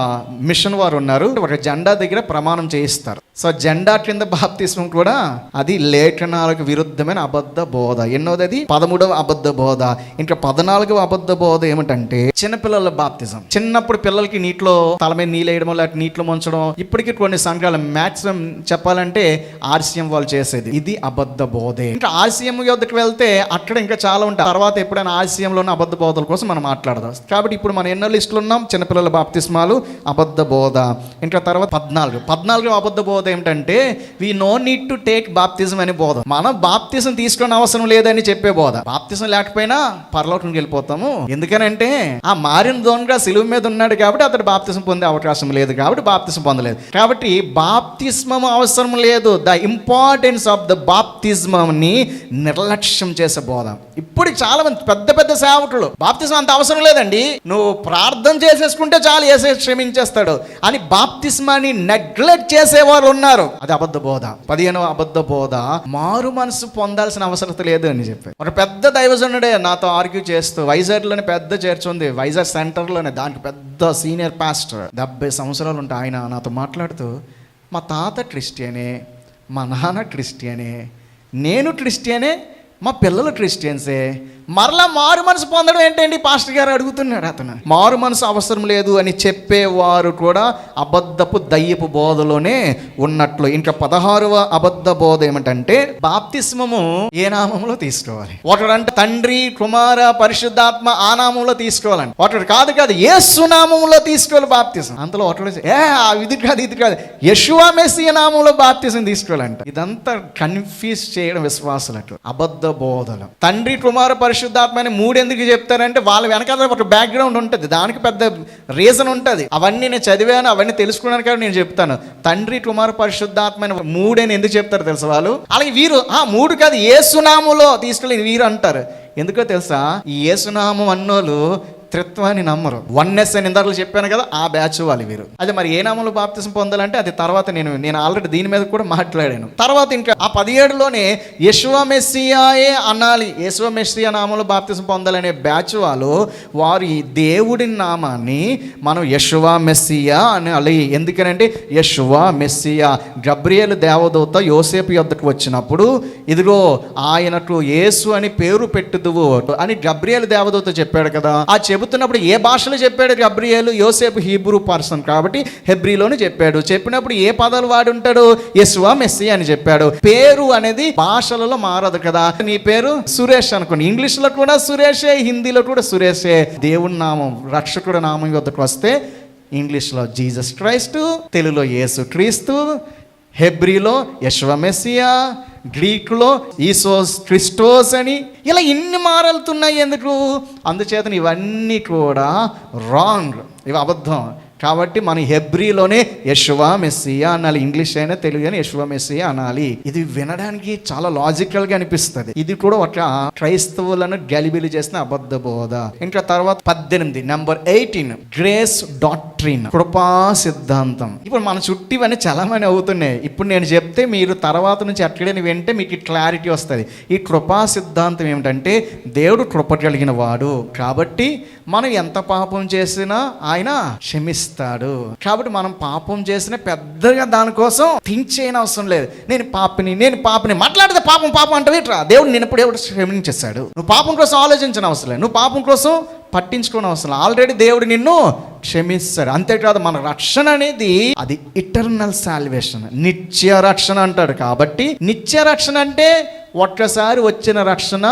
మిషన్ వారు ఉన్నారు, ఒక జెండా దగ్గర ప్రమాణం చేయిస్తారు. సో జెండా కింద బాప్తిస్మం కూడా అది లేఖనాలకు విరుద్ధమైన అబద్ధ బోధ. ఎన్నోది? 13వ అబద్ధ బోధ. ఇంకా 14వ అబద్ధ బోధ ఏమిటంటే చిన్నపిల్లల బాప్తిజం. చిన్నప్పుడు పిల్లలకి నీటిలో తల మీద నీళ్ళు వేయడం, లేకపోతే నీటిలో ముంచడం. ఇప్పటికీ కొన్ని సంఘాలు మాక్సిమం చెప్పాలంటే RCM వాళ్ళు చేసేది. ఇది అబద్ధ బోధే. ఇంకా RCM యొద్దకు వెళ్తే అక్కడ ఇంకా చాలా ఉంటాయి. తర్వాత ఎప్పుడైనా RCMలోని అబద్ధ బోధల కోసం మనం మాట్లాడదాం. కాబట్టి ఇప్పుడు మనం ఎన్నో లిస్టులు ఉన్నాం. చిన్నపిల్లల బాప్తిస్మాలు అబద్ధ బోధ. ఇంకా తర్వాత 14వ అబద్ధ బోధ ఏమిటంటే, we no need to take baptism అనే బోధ. మనం బాప్తిజం తీసుకునే అవసరం లేదని చెప్పే బోధ. బాప్తిజం లేకపోయినా పరలోకానికి వెళ్ళిపోతాము. ఎందుకనంటే ఆ మారిన దొంగ సిలువ మీద ఉన్నాడు కాబట్టి అతడు బాప్తిజం పొందే అవకాశం లేదు, కాబట్టి బాప్తిజం పొందలేదు. కాబట్టి బాప్తిస్మం అవసరం లేదు. ద ఇంపార్టెన్స్ ఆఫ్ ద బాప్తిజం ని నిర్లక్ష్యం చేసే బోధ. ఇప్పుడు చాలా మంది పెద్ద పెద్ద సేవకులు బాప్తిజం అంత అవసరం లేదండి, నువ్వు ప్రార్థన చేసేసుకుంటే చాలు యేసయ్య క్షమించేస్తాడు అని బాప్తిస్మాన్ని నెగ్లెక్ట్ చేసేవారు ఉన్నారు. అది అబద్ధ బోధ. 15వ అబద్ధ బోధ, మారు మనసు పొందాల్సిన అవసరం లేదు అని చెప్పి ఒక పెద్ద దైవజనుడే నాతో ఆర్గ్యూ చేస్తూ, వైజాగ్లోనే పెద్ద చర్చ్ ఉంది, వైజాగ్ సెంటర్లోనే, దానికి పెద్ద సీనియర్ పాస్టర్ 70 సంవత్సరాలు ఉంటాయి. ఆయన నాతో మాట్లాడుతూ, మా తాత క్రిస్టియనే, మా నాన్న క్రిస్టియనే, నేను క్రిస్టియనే, మా పిల్లలు క్రిస్టియన్సే, మరలా మారు మనసు పొందడం ఏంటండి పాస్టర్ గారు అడుగుతున్నాడు. అతను మారు మనసు అవసరం లేదు అని చెప్పేవారు కూడా అబద్ధపు దయ్యపు బోధలోనే ఉన్నట్లు. ఇంకా 16వ అబద్ధ బోధ ఏమిటంటే బాప్తిస్మము ఏ నామంలో తీసుకోవాలి. ఒకడంటే తండ్రి కుమార పరిశుద్ధాత్మ ఆ నామంలో తీసుకోవాలండి. ఒకటి కాదు యేసు నామంలో తీసుకోవాలి బాప్తిసం. అంతలో ఒకడు ఇది కాదు యెషువా మెస్సియా నామంలో బాప్తిసం తీసుకోవాలంట. ఇదంతా కన్ఫ్యూజ్ చేయడం విశ్వాసులకు అబద్ధ బోధలు. తండ్రి కుమార పరిశుద్ధాత్మ అని 3 ఎందుకు చెప్తారంటే వాళ్ళ వెనకాల ఒక బ్యాక్గ్రౌండ్ ఉంటుంది, దానికి పెద్ద రీజన్ ఉంటుంది. అవన్నీ నేను చదివాను, అవన్నీ తెలుసుకున్నాను కాబట్టి నేను చెప్తాను. తండ్రి కుమార పరిశుద్ధాత్మ అని 3 అని ఎందుకు చెప్తారు తెలుసా వాళ్ళు? అలాగే వీరు 3 కాదు యేసునామంలో తీసుకెళ్ళి వీరు అంటారు. ఎందుకో తెలుసా? ఈ యేసునామం అన్నోళ్ళు త్రిత్వాన్ని నమ్మరు. వన్నెస్ అని ఇందాక చెప్పాను కదా, ఆ బ్యాచ్ వాళ్ళు వీరు. అదే మరి ఏ నామంలో బాప్తిసం పొందాలంటే అది తర్వాత నేను ఆల్రెడీ దీని మీద కూడా మాట్లాడాను. తర్వాత ఇంకా ఆ 17లోనే యెషువా మెస్సియాయే అనాలి, యెషువా మెస్సియా నామంలో బాప్తిసం పొందాలనే బ్యాచ్ వాళ్ళు వారి దేవుడి నామాన్ని మనం యెషువా మెస్సియా అనాలి. ఎందుకనంటే యెషువా మెస్సియా గబ్రియేలు దేవదూత యోసేపు యొద్దకు వచ్చినప్పుడు ఇదిగో ఆయనకు యేసు అని పేరు పెట్టుదువు అని గబ్రియేలు దేవదూత చెప్పాడు కదా. ఆ చెబుతున్నప్పుడు ఏ భాషలో చెప్పాడు గబ్రియేలు? యోసేపు హీబ్రూ పర్సన్ కాబట్టి హెబ్రీలోనే చెప్పాడు. చెప్పినప్పుడు ఏ పదాలు వాడి ఉంటాడు? యెషువా మెస్సియా అని చెప్పాడు. పేరు అనేది భాషలలో మారదు కదా. నీ పేరు సురేష్ అనుకోండి, ఇంగ్లీష్లో కూడా సురేషే, హిందీలో కూడా సురేషే. దేవుని నామం రక్షకుడు నామం వద్దకు వస్తే ఇంగ్లీష్లో జీసస్ క్రైస్ట్, తెలుగులో యేసు క్రీస్తు, హెబ్రీలో యెషువా మెస్సియా, గ్రీకులో ఈసోస్ క్రిస్టోస్ అని ఇలా ఇన్ని మారలుతున్నాయి. ఎందుకు? అందుచేత ఇవన్నీ కూడా రాంగ్, ఇవి అబద్ధం. కాబట్టి మన హెబ్రీలోనే యెషువా మెస్సియా అనాలి, ఇంగ్లీష్ అయినా తెలుగు అయినా యెషువా మెస్సియా అనాలి. ఇది వినడానికి చాలా లాజికల్గా అనిపిస్తుంది. ఇది కూడా ఒక క్రైస్తవులను గలిబిలి చేసిన అబద్ధ బోధ. ఇంకా తర్వాత 18 నెంబర్ 18 గ్రేస్ డాక్ట్రిన్, కృపా సిద్ధాంతం. ఇప్పుడు మన చుట్టూ ఇవన్నీ చాలా మంది అవుతున్నాయి. ఇప్పుడు నేను చెప్తే మీరు తర్వాత నుంచి ఎక్కడైనా వింటే మీకు క్లారిటీ వస్తుంది. ఈ కృపా సిద్ధాంతం ఏమిటంటే దేవుడు కృప కలిగిన వాడు కాబట్టి మనం ఎంత పాపం చేసినా ఆయన క్షమిస్తాడు. కాబట్టి మనం పాపం చేసిన పెద్దగా దానికోసం థింక్ చేయని అవసరం లేదు. నేను పాపిని మాట్లాడితే పాపం అంటే దేవుడు నిన్నప్పుడు ఎవడు క్షమించేస్తాడు. నువ్వు పాపం కోసం ఆలోచించిన అవసరం లేదు, నువ్వు పాపం కోసం పట్టించుకోని అవసరం లేదు. ఆల్రెడీ దేవుడు నిన్ను క్షమిస్తాడు. అంతేకాదు మన రక్షణ అనేది అది ఇటర్నల్ సాల్వేషన్, నిత్య రక్షణ అంటాడు. కాబట్టి నిత్య రక్షణ అంటే ఒక్కసారి వచ్చిన రక్షణ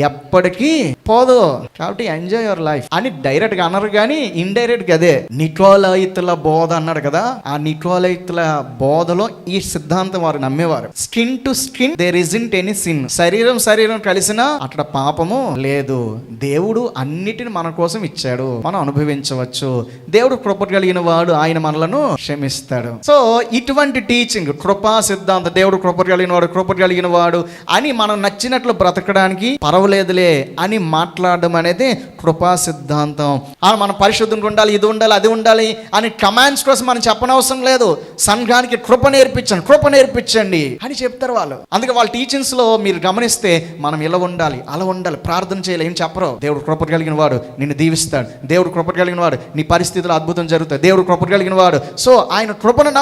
ఎప్పటికీ పోదు. కాబట్టి ఎంజాయ్ యువర్ లైఫ్ అని డైరెక్ట్గా అన్నారు, కానీ ఇండైరెక్ట్గా అదే నికోలయితుల బోధ అన్నాడు కదా. ఆ నికోలయితుల బోధలో ఈ సిద్ధాంతం వారు నమ్మేవారు. Skin to skin there isn't any sin. శరీరం కలిసినా అక్కడ పాపము లేదు. దేవుడు అన్నిటిని మన కోసం ఇచ్చాడు, మనం అనుభవించవచ్చు. దేవుడు కృప కలిగిన వాడు, ఆయన మనలను క్షమిస్తాడు. సో ఇటువంటి టీచింగ్ కృపా సిద్ధాంతం, దేవుడు కృప కలిగిన వాడు అని మనం నచ్చినట్లు బ్రతకడానికి పర్వాలేదులే అని మాట్లాడడం అనేది కృపా సిద్ధాంతం. మనం పరిశుద్ధంగా ఉండాలి, ఇది ఉండాలి, అది ఉండాలి అని కమాండ్స్ కోసం మనం చెప్పనవసరం లేదు. సంఘానికి కృప నేర్పించండి అని చెప్తారు వాళ్ళు. అందుకే వాళ్ళ టీచింగ్స్ లో మీరు గమనిస్తే మనం ఇలా ఉండాలి, అలా ఉండాలి, ప్రార్థన చేయాలి, ఏం చెప్పరు. దేవుడు కృప కలిగిన వాడు నిన్ను దీవిస్తాడు, దేవుడు కృప కలిగిన వాడు నీ పరిస్థితులు అద్భుతం జరుగుతాయి, దేవుడు కృప కలిగిన వాడు. సో ఆయన కృపను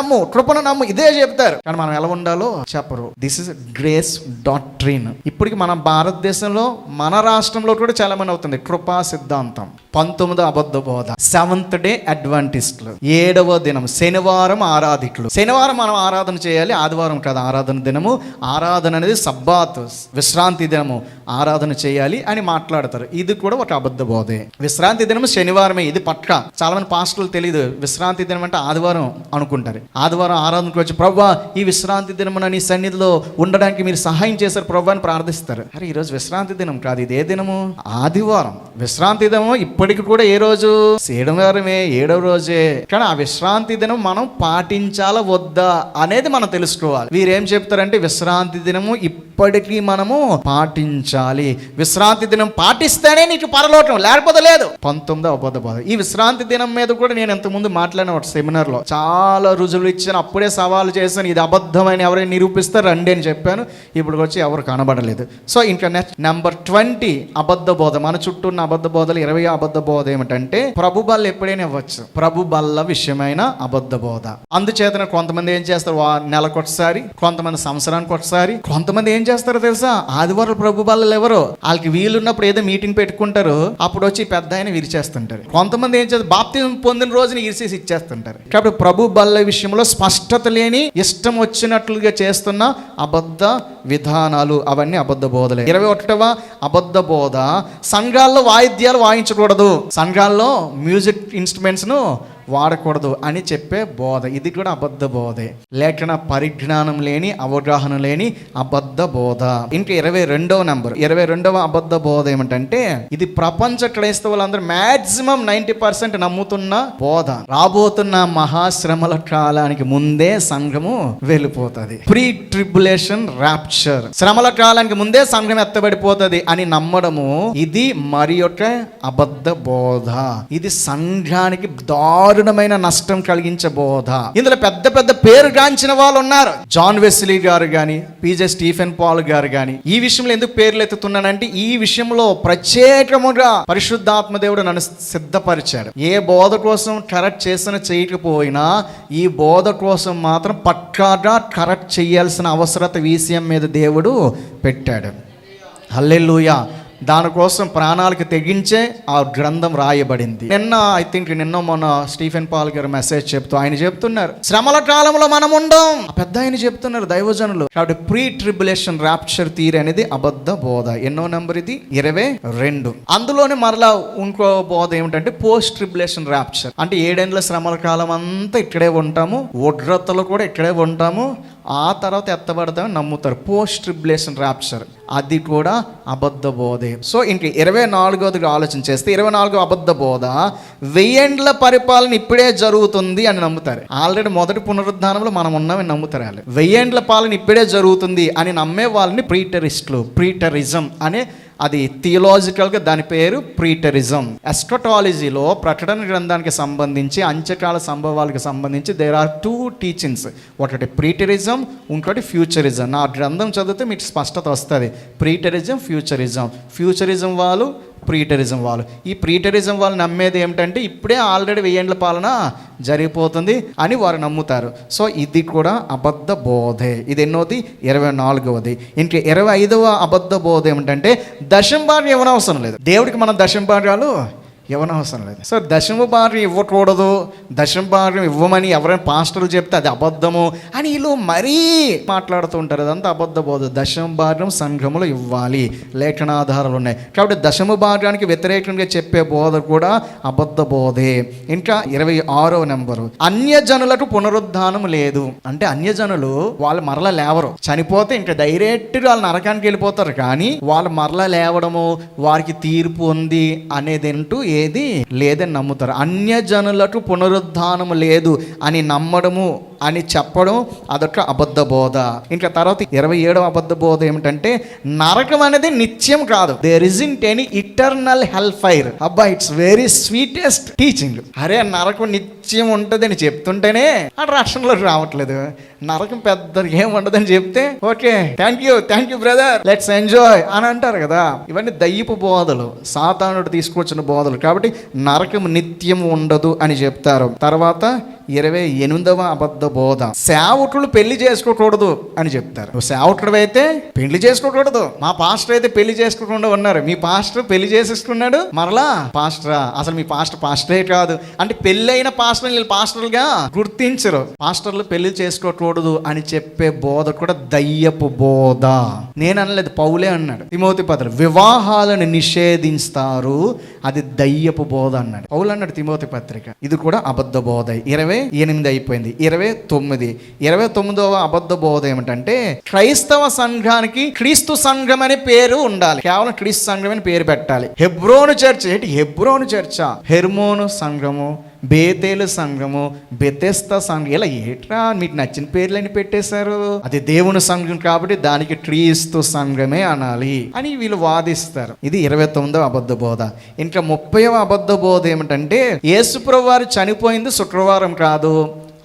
నమ్ము ఇదే చెప్తారు, కానీ మనం ఎలా ఉండాలో చెప్పరు. This is grace doctrine. ఇప్పటికి మన భారతదేశంలో మన రాష్ట్రంలో కూడా చాలా మంది అవుతుంది కృపా సిద్ధాంతం. 19వ అబద్ధ బోధ సెవెంత్ డే అడ్వెంటిస్టులు, 7వ దినం శనివారం ఆరాధికులు. శనివారం మనం ఆరాధన చేయాలి, ఆదివారం కాదు ఆరాధన దినము. ఆరాధన అనేది సబ్బాత్, విశ్రాంతి దినము ఆరాధన చేయాలి అని మాట్లాడతారు. ఇది కూడా ఒక అబద్ధ బోధే. విశ్రాంతి దినము శనివారమే, ఇది పక్కా. చాలా మంది పాస్టర్లు తెలియదు విశ్రాంతి దినం అంటే ఆదివారం అనుకుంటారు. ఆదివారం ఆరాధనకు వచ్చి ప్రభువా ఈ విశ్రాంతి దినమున నీ సన్నిధిలో ఉండడానికి మీరు సహాయం చేశారు ప్రభువా అని ప్రార్థిస్తారు. అరే ఈరోజు విశ్రాంతి దినం కాదు, ఇది ఏ దినము? ఆదివారం. విశ్రాంతి దినము ఇప్పటికి కూడా ఏ రోజు? శనివారమే, 7వ రోజే. కానీ ఆ విశ్రాంతి దినం మనం పాటించాలా వద్దా అనేది మనం తెలుసుకోవాలి. వీరేం చెప్తారంటే విశ్రాంతి దినము ఇప్పటికీ మనము పాటించాలి. విశ్రాంతి దినం పాటిస్తేనే నీకు పరలోకం, లేకపోతే లేదు. 19వ అబద్ధ బోధ. ఈ విశ్రాంతి దినం మీద కూడా నేను ఇంతకుముందు మాట్లాడిన ఒక సెమినార్లో చాలా రుజువులు ఇచ్చాను, అప్పుడే సవాలు చేశాను. ఇది అబద్ధమని ఎవరైనా నిరూపిస్తే రండి అని చెప్పాను. ఇప్పుడు వచ్చి ఎవరు కనబడలేదు. సో ఇంకా నెక్స్ట్ నెంబర్ 20 అబద్ధ బోధ. మన చుట్టూ ఉన్న అబద్ధ బోధలు 20 అబద్ధ బోధ ఏమిటంటే ప్రభు బల్ల ఎప్పుడైనా ఇవ్వచ్చు, ప్రభు బల్ల విషయమైన అబద్ధ బోధ. అందుచేతన కొంతమంది ఏం చేస్తారు, నెలకొకసారి, కొంతమంది సంవత్సరానికి ఒకసారి, కొంతమంది ఏం చేస్తారో తెలుసా, ఆదివారం ప్రభు బల్లలు ఎవరు వాళ్ళకి వీలున్నప్పుడు ఏదో మీటింగ్ పెట్టుకుంటారు, అప్పుడు వచ్చి పెద్ద ఆయన విరిచేస్తుంటారు. కొంతమంది ఏం చేస్తారు, బాప్తిజం పొందిన రోజున ఇరిసేసి ఇచ్చేస్తుంటారు. కాబట్టి ప్రభు బల్ల విషయంలో స్పష్టత లేని ఇష్టం వచ్చినట్లుగా చేస్తున్న అబద్ధ విధానాలు, అవన్నీ అబద్ధ బోధలే. 21వ అబద్ధ బోధ, సంఘాల్లో వాయిద్యాలు వాయించకూడదు, సంఘాల్లో మ్యూజిక్ ఇన్స్ట్రుమెంట్స్ను వాడకూడదు అని చెప్పే బోధ. ఇది కూడా అబద్ధ బోధే. లేఖన పరిజ్ఞానం లేని, అవగాహన లేని అబద్ధ బోధ. ఇంకా 22వ నెంబర్, 22వ అబద్ధ బోధ ఏమిటంటే, ఇది ప్రపంచ క్రైస్తవులందరూ మాక్సిమం 90% నమ్ముతున్న బోధ. రాబోతున్న మహాశ్రమల కాలానికి ముందే సంఘము వెళ్ళిపోతుంది. ప్రీ ట్రిబులేషన్ ర్యాప్చర్, శ్రమల కాలానికి ముందే సంఘం ఎత్తబడిపోతుంది అని నమ్మడము, ఇది మరి ఒక అబద్ధ బోధ. ఇది సంఘానికి దారుణమైన నష్టం కలిగించే బోధ. ఇందులో పెద్ద పెద్ద పేరు గాంచిన వాళ్ళు ఉన్నారు. జాన్ వెస్లీ గారు గాని, పిజే స్టీఫెన్ పాల్ గారు గాని. ఈ విషయంలో ఎందుకు పేర్లు ఎత్తుతున్నానంటే, ఈ విషయంలో ప్రత్యేకముగా పరిశుద్ధాత్మ దేవుడు నన్ను సిద్ధపరిచాడు. ఏ బోధ కోసం కరెక్ట్ చేసిన చేయకపోయినా ఈ బోధ కోసం మాత్రం పక్కాగా కరెక్ట్ చేయాల్సిన అవసరత విషయం మీద దేవుడు పెట్టాడు. హల్లెలూయా. దానికోసం ప్రాణాలకు తెగించే ఆ గ్రంథం రాయబడింది. ఐ థింక్ నిన్న మొన్న స్టీఫెన్ పాల్ గారు మెసేజ్ చెప్తూ ఆయన చెప్తున్నారు, శ్రమల కాలంలో మనం ఉండం. పెద్ద ఆయన చెప్తున్నారు దైవజనులు. కాబట్టి ప్రీ ట్రిబులేషన్ ర్యాప్చర్ థియరీ అనేది అబద్ధ బోధ. ఎన్నో నెంబర్ ఇది? 22. అందులోనే మరలా ఇంకో బోధ ఏమిటంటే పోస్ట్ ట్రిబులేషన్ ర్యాప్చర్. అంటే 7 ఏళ్ల శ్రమల కాలం అంతా ఇక్కడే ఉంటాము, ఉగ్రతలు కూడా ఇక్కడే ఉంటాము, ఆ తర్వాత ఎత్తబడతామని నమ్ముతారు. పోస్ట్ ట్రిబులేషన్ ర్యాప్చర్ అది కూడా అబద్ధ బోధే. సో ఇంక 24వది ఆలోచన చేస్తే, 24వ అబద్ధ బోధ 1000 ఏండ్ల పరిపాలన ఇప్పుడే జరుగుతుంది అని నమ్ముతారు. ఆల్రెడీ మొదటి పునరుద్ధానంలో మనం ఉన్నామని నమ్ముతారు. వాళ్ళు 1000 ఏండ్ల పాలన ఇప్పుడే జరుగుతుంది అని నమ్మే వాళ్ళని ప్రీటరిస్టులు, ప్రీటరిజం అనే, అది థియలాజికల్గా దాని పేరు ప్రీటరిజం. ఎస్కటాలజీలో ప్రకటన గ్రంథానికి సంబంధించి, అంత్యకాల సంభవాలకు సంబంధించి దేర్ ఆర్ 2 టీచింగ్స్. ఒకటి ప్రీటరిజం, ఇంకోటి ఫ్యూచరిజం. నా గ్రంథం చదివితే మీకు స్పష్టత వస్తుంది. ప్రీటరిజం, ఫ్యూచరిజం. ఫ్యూచరిజం వాళ్ళు, ప్రీటరిజం వాళ్ళు. ఈ ప్రీటరిజం వాళ్ళు నమ్మేది ఏమిటంటే ఇప్పుడే ఆల్రెడీ 1000 ఏండ్ల పాలన జరిగిపోతుంది అని వారు నమ్ముతారు. సో ఇది కూడా అబద్ధ బోధే. ఇది ఎన్నోది? 24వది. ఇంక 25వ అబద్ధ బోధ ఏమిటంటే దశమ భాగం ఇవ్వనవసరం లేదు. దేవుడికి మనం దశమ భాగాలు ఇవ్వనవసరం లేదు. సో దశమ భాగం ఇవ్వకూడదు, దశమ భాగం ఇవ్వమని ఎవరైనా పాస్టర్లు చెప్తే అది అబద్ధము అని వీళ్ళు మరీ మాట్లాడుతూ ఉంటారు. అదంతా అబద్ధ బోధ. దశమ భాగం సంఘములో ఇవ్వాలి, లేఖనాధారాలు ఉన్నాయి. కాబట్టి దశమ భాగానికి వ్యతిరేకంగా చెప్పే బోధ కూడా అబద్ధ బోధే. ఇంకా 26వ నెంబరు, అన్యజనులకు పునరుద్ధానం లేదు. అంటే అన్యజనులు వాళ్ళు మరలా లేవరు, చనిపోతే ఇంకా డైరెక్ట్గా వాళ్ళు నరకానికి వెళ్ళిపోతారు. కానీ వాళ్ళు మరలా లేవడము, వారికి తీర్పు ఉంది అనేది అంటూ ఏది లేదని నమ్ముతారు. అన్యజనులకు పునరుద్ధానము లేదు అని నమ్మడము, అని చెప్పడం అదొక అబద్ధ బోధ. ఇంకా తర్వాత 27వ అబద్ధ బోధ ఏమిటంటే నరకం అనేది నిత్యం కాదు. There isn't any eternal hell fire. అబ్బా, ఇట్స్ వెరీ స్వీటెస్ట్ టీచింగ్. అరే నరకం నిత్యం ఉంటుంది అని చెప్తుంటేనే ఆ రక్షణలోకి రావట్లేదు. నరకం పెద్ద ఏం ఉండదని చెప్తే okay, thank you brother, let's enjoy అని అంటారు కదా. ఇవన్నీ దయ్యపు బోధలు, సాతానుడు తీసుకొచ్చిన బోధలు. కాబట్టి నరకం నిత్యం ఉండదు అని చెప్తారు. తర్వాత 28వ అబద్ధ బోధ, సేవకులు పెళ్లి చేసుకోకూడదు అని చెప్తారు. నువ్వు సేవకుడు అయితే పెళ్లి చేసుకోకూడదు. మా పాస్టర్ అయితే పెళ్లి చేసుకోకుండా ఉన్నారు. మీ పాస్టర్ పెళ్లి చేసేసుకున్నాడు, మరలా పాస్టరా? అసలు మీ పాస్టరే కాదు అంటే పెళ్ళైన పాస్టర్ వీళ్ళు పాస్టర్లుగా గుర్తించరు. పాస్టర్లు పెళ్లి చేసుకోకూడదు అని చెప్పే బోధ కూడా దయ్యపు బోధ. నేను అనలేదు, పౌలే అన్నాడు. తిమోతి పత్రిక, వివాహాలను నిషేధిస్తారు, అది దయ్యపు బోధ అన్నాడు పౌలు అన్నాడు తిమోతి పత్రిక. ఇది కూడా అబద్ధ బోధ. 28 అయిపోయింది. 29వ అబద్ధ బోధ ఏమిటంటే క్రైస్తవ సంఘానికి క్రీస్తు సంఘం అనే పేరు ఉండాలి. కేవలం క్రీస్తు సంఘం అని పేరు పెట్టాలి. హెబ్రోను చర్చ్ ఏంటి? హెబ్రోను చర్చ, హెర్మోను సంఘము, బేతేలు సంఘము, బెతెస్తా సంఘం, ఇలా ఏట్రా మీకు నచ్చిన పేర్లని పెట్టేశారు, అది దేవుని సంఘం కాబట్టి దానికి క్రీస్తు సంఘమే అనాలి అని వీళ్ళు వాదిస్తారు. ఇది 29వ అబద్ధ బోధ. ఇంకా 30వ అబద్ధ బోధ ఏమిటంటే యేసుప్రభువు వారు చనిపోయింది శుక్రవారం కాదు,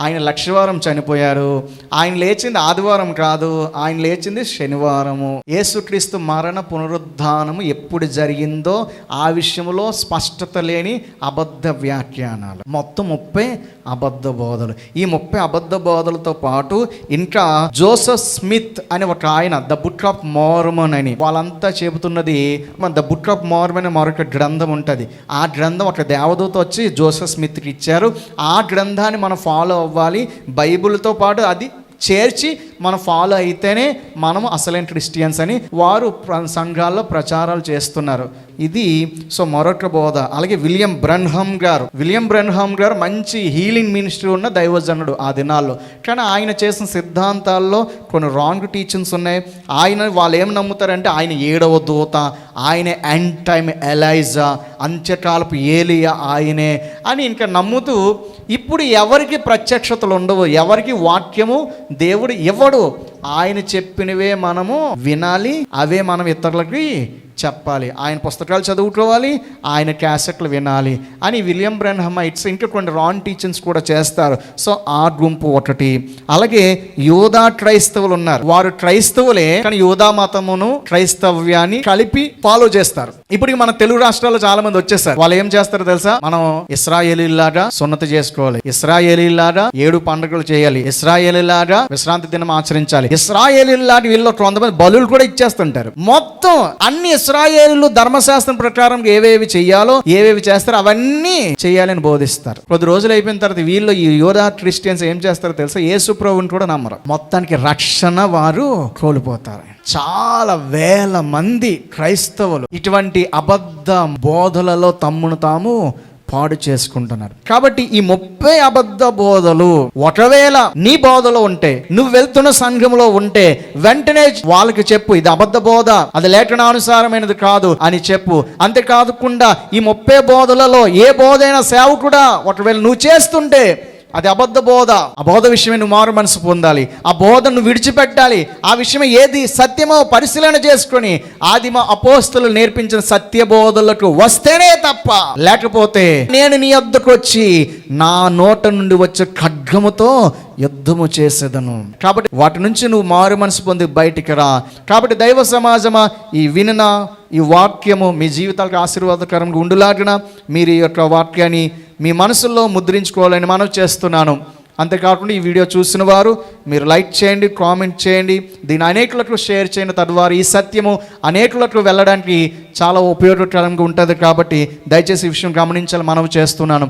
ఆయన లక్షవారం చనిపోయారు, ఆయన లేచింది ఆదివారం కాదు, ఆయన లేచింది శనివారము. యేసుక్రీస్తు మరణ పునరుద్ధానము ఎప్పుడు జరిగిందో ఆ విషయంలో స్పష్టత లేని అబద్ధ వ్యాఖ్యానాలు. మొత్తం 30 అబద్ధ బోధలు. ఈ 30 అబద్ధ బోధలతో పాటు ఇంకా జోసెఫ్ స్మిత్ అని ఒక ఆయన, ద బుక్ ఆఫ్ మోర్మన్ అని, వాళ్ళంతా చెబుతున్నది ద బుక్ ఆఫ్ మోర్మన్ అని మరొక గ్రంథం ఉంటుంది. ఆ గ్రంథం ఒక దేవదూత వచ్చి జోసెఫ్ స్మిత్కి ఇచ్చారు. ఆ గ్రంథాన్ని మనం ఫాలో అవ్వాలి, బైబిల్తో పాటు అది చేర్చి మనం ఫాలో అయితేనే మనము అసలైన క్రిస్టియన్స్ అని వారు సంఘాల్లో ప్రచారాలు చేస్తున్నారు. ఇది మరొక బోధ. అలాగే విలియం బ్రన్హామ్ గారు మంచి హీలింగ్ మినిస్ట్రీ ఉన్న దైవజనుడు ఆ దినాల్లో. కానీ ఆయన చేసిన సిద్ధాంతాల్లో కొన్ని రాంగ్ టీచింగ్స్ ఉన్నాయి. వాళ్ళు ఏం నమ్ముతారంటే ఆయన 7వ దూత, ఆయన ఎండ్ టైమ్ ఎలైజా, అంత్యకాలపు ఏలియా ఆయనే అని ఇంకా నమ్ముతూ ఇప్పుడు ఎవరికి ప్రత్యక్షతలు ఉండవు, ఎవరికి వాక్యము దేవుడు ఇవ్వడు. ఆయన చెప్పినవే మనము వినాలి, అవే మనం ఇతరులకి చెప్పాలి, ఆయన పుస్తకాలు చదువుకోవాలి, ఆయన క్యాసెట్లు వినాలి అని విలియం బ్రెన్హమైట్స్ ఇంకా కొన్ని రాంగ్ టీచింగ్స్ కూడా చేస్తారు. ఆ గుంపు ఒకటి. అలాగే యూదా క్రైస్తవులు ఉన్నారు. వారు క్రైస్తవులే కానీ యూదా మతమును క్రైస్తవ్యాన్ని కలిపి ఫాలో చేస్తారు. ఇప్పుడు మన తెలుగు రాష్ట్రాల్లో చాలా మంది వచ్చేసారు. వాళ్ళు ఏం చేస్తారో తెలుసా? మనం ఇశ్రాయేలీలాగా సున్నతి చేసుకోవాలి, ఇశ్రాయేలీలాగా 7 పండుగలు చేయాలి, ఇశ్రాయేలీలాగా విశ్రాంతి దినం ఆచరించాలి, ఇశ్రాయేలీలాగా వీళ్ళు కొంతమంది బలులు కూడా ఇచ్చేస్తుంటారు. మొత్తం అన్ని ఇశ్రాయేలు ధర్మశాస్త్రం ప్రకారం ఏవేవి చెయ్యాలో, ఏవేవి చేస్తారో అవన్నీ చేయాలని బోధిస్తారు. కొద్ది రోజులు అయిపోయిన తర్వాత వీళ్ళు ఈ యూదా క్రిస్టియన్స్ ఏం చేస్తారో తెలుసా? యేసు ప్రభువుని కూడా నమ్మరు. మొత్తానికి రక్షణ వారు కోల్పోతారు. చాలా వేల మంది క్రైస్తవులు ఇటువంటి అబద్ధ బోధలలో తమ్మును తాము పాడు చేసుకుంటున్నారు. కాబట్టి ఈ 30 అబద్ధ బోధలు ఒకవేళ నీ బోధలో ఉంటే, నువ్వు వెళ్తున్న సంఘంలో ఉంటే వెంటనే వాళ్ళకి చెప్పు, ఇది అబద్ధ బోధ, అది లేఖనానుసారమైనది కాదు అని చెప్పు. అంతేకాకుండా ఈ 30 బోధలలో ఏ బోధైనా సేవకుడా ఒకవేళ నువ్వు చేస్తుంటే అది అబద్ధ బోధ. ఆ బోధ విషయమే నువ్వు మారు మనసు పొందాలి, ఆ బోధను విడిచిపెట్టాలి. ఆ విషయం ఏది సత్యమో పరిశీలన చేసుకొని ఆదిమ అపోస్తలు నేర్పించిన సత్య బోధలకు వస్తేనే తప్ప, లేకపోతే నేను నీ వద్దకు వచ్చి నా నోట నుండి వచ్చే ఖడ్గముతో యుద్ధము చేసేదను. కాబట్టి వాటి నుంచి నువ్వు మారు మనసు పొంది బయటికి రా. కాబట్టి దైవ సమాజమా, ఈ వినన ఈ వాక్యము మీ జీవితాలకు ఆశీర్వాదకరంగా ఉండులాగిన మీరు ఈ యొక్క వాక్యాన్ని మీ మనసుల్లో ముద్రించుకోవాలని మనం చేస్తున్నాను. అంతేకాకుండా ఈ వీడియో చూసిన వారు మీరు లైక్ చేయండి, కామెంట్ చేయండి, దీన్ని అనేకులకు షేర్ చేయండి. తద్వారా ఈ సత్యము అనేకులకు వెళ్ళడానికి చాలా ఉపయోగకరంగా ఉంటుంది. కాబట్టి దయచేసి ఈ విషయం గమనించాలని మనం చేస్తున్నాను.